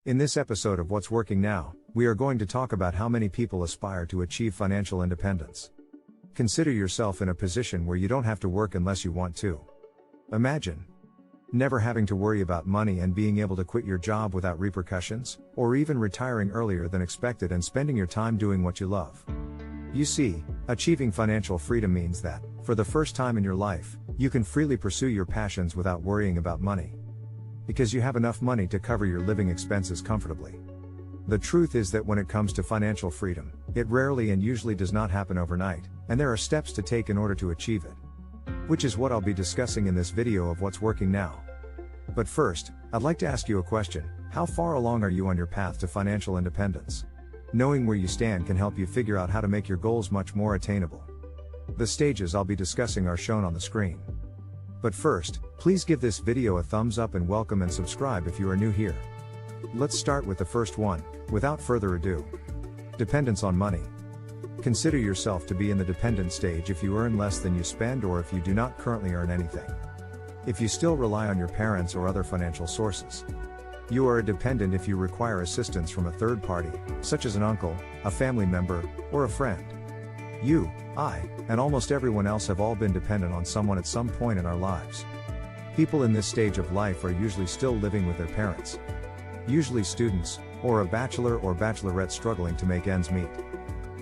In this episode of What's Working Now, we are going to talk about how many people aspire to achieve financial independence. Consider yourself in a position where you don't have to work unless you want to. Imagine never having to worry about money and being able to quit your job without repercussions, or even retiring earlier than expected and spending your time doing what you love. You see, achieving financial freedom means that, for the first time in your life, you can freely pursue your passions without worrying about money. Because you have enough money to cover your living expenses comfortably. The truth is that when it comes to financial freedom, it rarely and usually does not happen overnight, and there are steps to take in order to achieve it. Which is what I'll be discussing in this video of What's Working Now. But first, I'd like to ask you a question: how far along are you on your path to financial independence? Knowing where you stand can help you figure out how to make your goals much more attainable. The stages I'll be discussing are shown on the screen. But first, please give this video a thumbs up and welcome and subscribe if you are new here. Let's start with the first one, without further ado. Dependence on money. Consider yourself to be in the dependent stage if you earn less than you spend or if you do not currently earn anything. If you still rely on your parents or other financial sources. You are a dependent if you require assistance from a third party, such as an uncle, a family member, or a friend. You, I, and almost everyone else have all been dependent on someone at some point in our lives. People in this stage of life are usually still living with their parents. Usually students, or a bachelor or bachelorette struggling to make ends meet.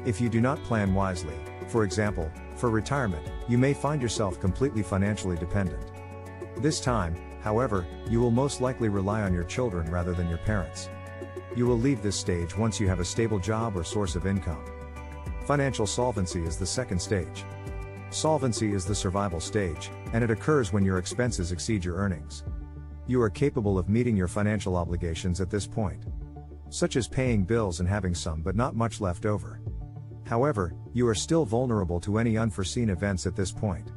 If you do not plan wisely, for example, for retirement, you may find yourself completely financially dependent. This time, however, you will most likely rely on your children rather than your parents. You will leave this stage once you have a stable job or source of income. Financial solvency is the second stage. Solvency is the survival stage, and it occurs when your expenses exceed your earnings. You are capable of meeting your financial obligations at this point, such as paying bills and having some but not much left over. However, you are still vulnerable to any unforeseen events at this point.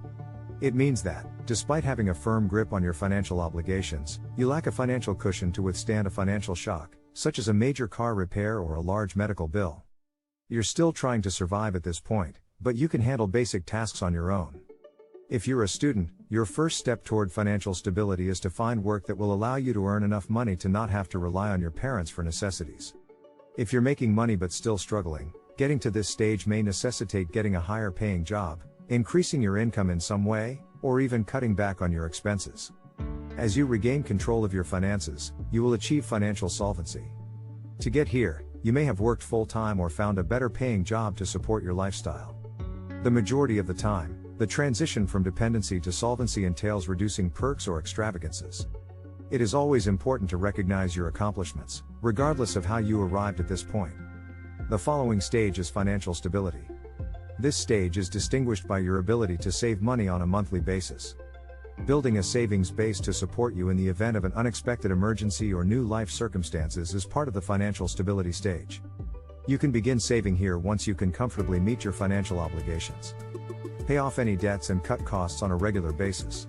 It means that, despite having a firm grip on your financial obligations, you lack a financial cushion to withstand a financial shock, such as a major car repair or a large medical bill. You're still trying to survive at this point, but you can handle basic tasks on your own. If you're a student, your first step toward financial stability is to find work that will allow you to earn enough money to not have to rely on your parents for necessities. If you're making money but still struggling, getting to this stage may necessitate getting a higher paying job, increasing your income in some way, or even cutting back on your expenses. As you regain control of your finances, you will achieve financial solvency. To get here, you may have worked full-time or found a better paying job to support your lifestyle. The majority of the time, the transition from dependency to solvency entails reducing perks or extravagances. It is always important to recognize your accomplishments, regardless of how you arrived at this point. The following stage is financial stability. This stage is distinguished by your ability to save money on a monthly basis. Building a savings base to support you in the event of an unexpected emergency or new life circumstances is part of the financial stability stage. You can begin saving here once you can comfortably meet your financial obligations. Pay off any debts and cut costs on a regular basis.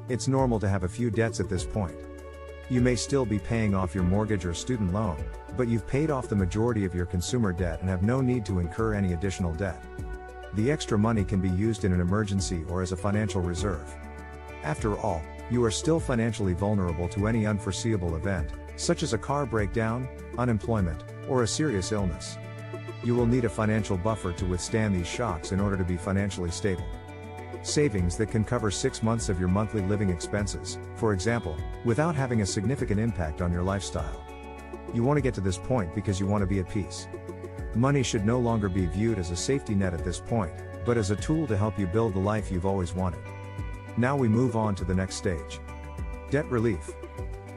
It's normal to have a few debts at this point. You may still be paying off your mortgage or student loan, but you've paid off the majority of your consumer debt and have no need to incur any additional debt. The extra money can be used in an emergency or as a financial reserve. After all, you are still financially vulnerable to any unforeseeable event, such as a car breakdown, unemployment, or a serious illness. You will need a financial buffer to withstand these shocks in order to be financially stable. Savings that can cover 6 months of your monthly living expenses, for example, without having a significant impact on your lifestyle. You want to get to this point because you want to be at peace. Money should no longer be viewed as a safety net at this point, but as a tool to help you build the life you've always wanted. Now we move on to the next stage. Debt relief.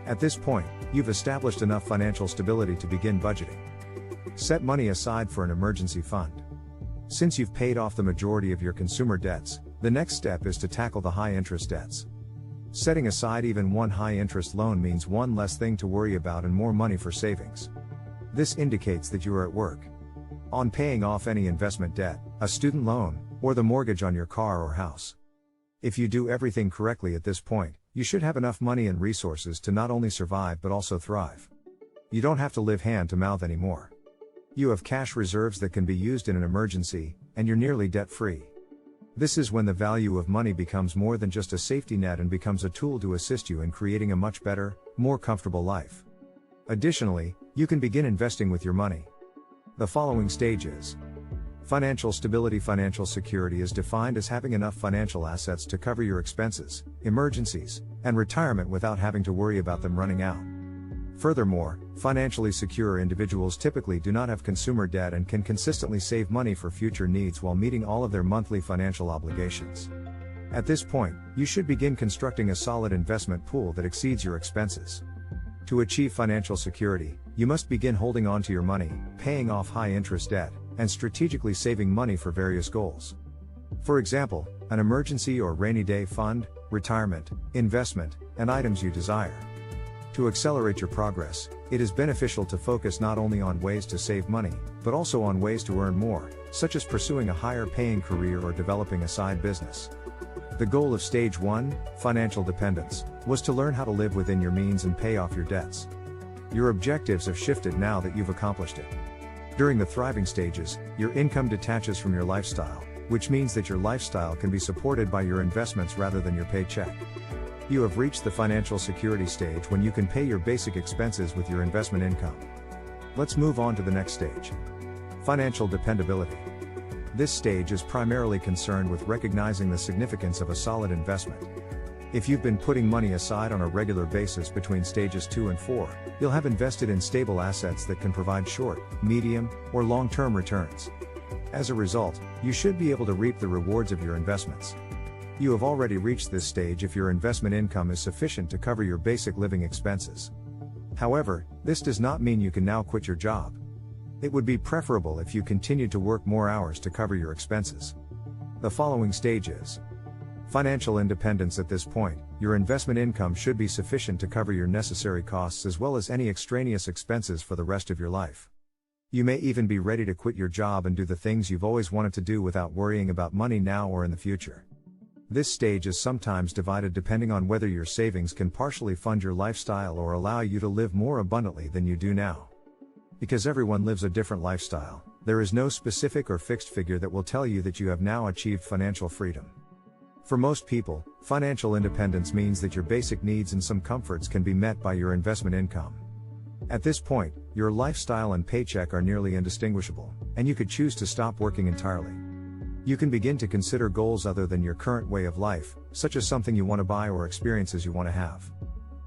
At this point, you've established enough financial stability to begin budgeting. Set money aside for an emergency fund. Since you've paid off the majority of your consumer debts, the next step is to tackle the high-interest debts. Setting aside even one high-interest loan means one less thing to worry about and more money for savings. This indicates that you are at work on paying off any investment debt, a student loan, or the mortgage on your car or house. If you do everything correctly at this point, you should have enough money and resources to not only survive but also thrive. You don't have to live hand to mouth anymore. You have cash reserves that can be used in an emergency, and you're nearly debt-free. This is when the value of money becomes more than just a safety net and becomes a tool to assist you in creating a much better, more comfortable life. Additionally, you can begin investing with your money. The following stage is financial stability. Financial security is defined as having enough financial assets to cover your expenses, emergencies, and retirement without having to worry about them running out. Furthermore, financially secure individuals typically do not have consumer debt and can consistently save money for future needs while meeting all of their monthly financial obligations. At this point, you should begin constructing a solid investment pool that exceeds your expenses. To achieve financial security, you must begin holding on to your money, paying off high-interest debt, and strategically saving money for various goals. For example, an emergency or rainy day fund, retirement, investment, and items you desire. To accelerate your progress, it is beneficial to focus not only on ways to save money, but also on ways to earn more, such as pursuing a higher-paying career or developing a side business. The goal of Stage 1, financial dependence, was to learn how to live within your means and pay off your debts. Your objectives have shifted now that you've accomplished it. During the thriving stages, your income detaches from your lifestyle, which means that your lifestyle can be supported by your investments rather than your paycheck. You have reached the financial security stage when you can pay your basic expenses with your investment income. Let's move on to the next stage. Financial dependability. This stage is primarily concerned with recognizing the significance of a solid investment. If you've been putting money aside on a regular basis between stages 2 and 4, you'll have invested in stable assets that can provide short, medium, or long-term returns. As a result, you should be able to reap the rewards of your investments. You have already reached this stage if your investment income is sufficient to cover your basic living expenses. However, this does not mean you can now quit your job. It would be preferable if you continued to work more hours to cover your expenses. The following stage is financial independence. At this point, your investment income should be sufficient to cover your necessary costs as well as any extraneous expenses for the rest of your life. You may even be ready to quit your job and do the things you've always wanted to do without worrying about money now or in the future. This stage is sometimes divided depending on whether your savings can partially fund your lifestyle or allow you to live more abundantly than you do now. Because everyone lives a different lifestyle, there is no specific or fixed figure that will tell you that you have now achieved financial freedom. For most people, financial independence means that your basic needs and some comforts can be met by your investment income. At this point, your lifestyle and paycheck are nearly indistinguishable, and you could choose to stop working entirely. You can begin to consider goals other than your current way of life, such as something you want to buy or experiences you want to have.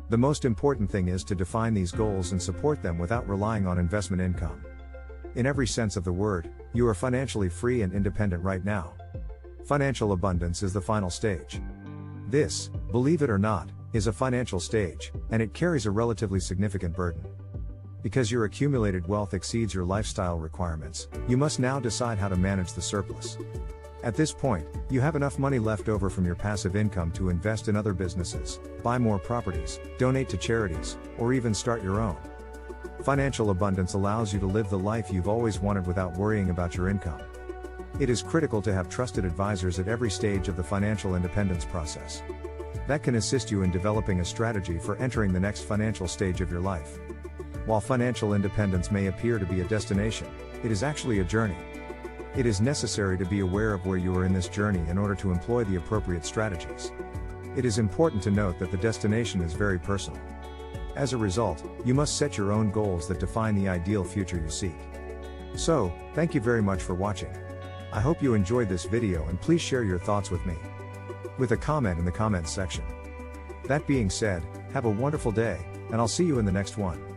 The most important thing is to define these goals and support them without relying on investment income. In every sense of the word, you are financially free and independent right now. Financial abundance is the final stage. This, believe it or not, is a financial stage, and it carries a relatively significant burden. Because your accumulated wealth exceeds your lifestyle requirements, you must now decide how to manage the surplus. At this point, you have enough money left over from your passive income to invest in other businesses, buy more properties, donate to charities, or even start your own. Financial abundance allows you to live the life you've always wanted without worrying about your income. It is critical to have trusted advisors at every stage of the financial independence process. That can assist you in developing a strategy for entering the next financial stage of your life. While financial independence may appear to be a destination, it is actually a journey. It is necessary to be aware of where you are in this journey in order to employ the appropriate strategies. It is important to note that the destination is very personal. As a result, you must set your own goals that define the ideal future you seek. So, thank you very much for watching. I hope you enjoyed this video and please share your thoughts with me with a comment in the comments section. That being said, have a wonderful day, and I'll see you in the next one.